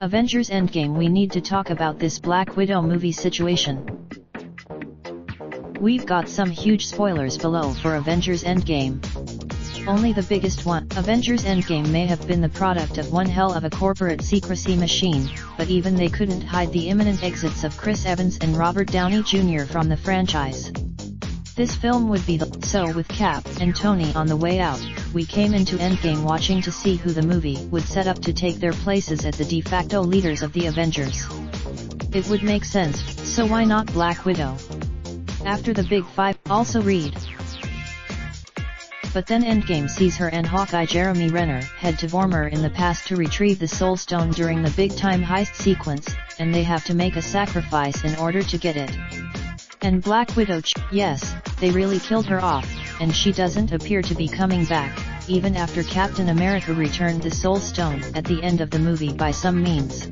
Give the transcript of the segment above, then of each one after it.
Avengers Endgame. We need to talk about this Black Widow movie situation. We've got some huge spoilers below for Avengers Endgame. Only the biggest one. Avengers Endgame may have been the product of one hell of a corporate secrecy machine, but even they couldn't hide the imminent exits of Chris Evans and Robert Downey Jr. from the franchise. This film would be so with Cap and Tony on the way out, we came into Endgame watching to see who the movie would set up to take their places as the de facto leaders of the Avengers. It would make sense, so why not Black Widow? After the big five, also read. But then Endgame sees her and Hawkeye Jeremy Renner head to Vormir in the past to retrieve the Soul Stone during the big-time heist sequence, and they have to make a sacrifice in order to get it. And Black Widow, yes, they really killed her off, and she doesn't appear to be coming back, even after Captain America returned the Soul Stone at the end of the movie by some means.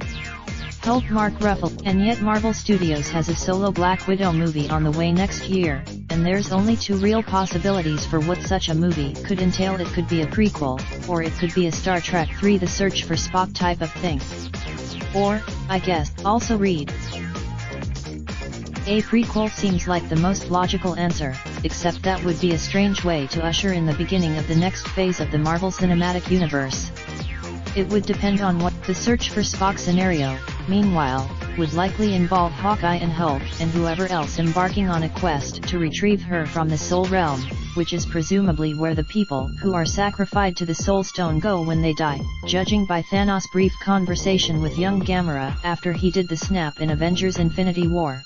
Help Mark Ruffalo. And yet Marvel Studios has a solo Black Widow movie on the way next year, and there's only two real possibilities for what such a movie could entail. It could be a prequel, or it could be a Star Trek III The Search for Spock type of thing. Or, I guess, also read. A prequel seems like the most logical answer, except that would be a strange way to usher in the beginning of the next phase of the Marvel Cinematic Universe. It would depend on what the Search for Spock scenario, meanwhile, would likely involve Hawkeye and Hulk and whoever else embarking on a quest to retrieve her from the Soul Realm, which is presumably where the people who are sacrificed to the Soul Stone go when they die, judging by Thanos' brief conversation with young Gamora after he did the snap in Avengers Infinity War.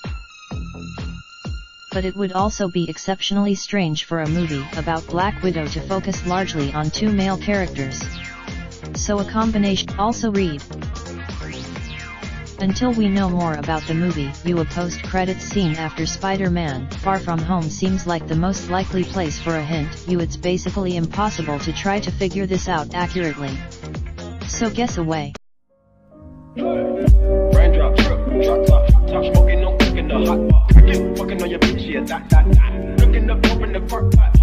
But it would also be exceptionally strange for a movie about Black Widow to focus largely on two male characters. So a combination. Also read. Until we know more about the movie, a post-credits scene after Spider-Man Far From Home seems like the most likely place for a hint. It's basically impossible to try to figure this out accurately. So guess away. Raindrop, drop top smoking, no cooking the hot pot. Fucking on your bitch, yeah, that. Looking up, open the park pot.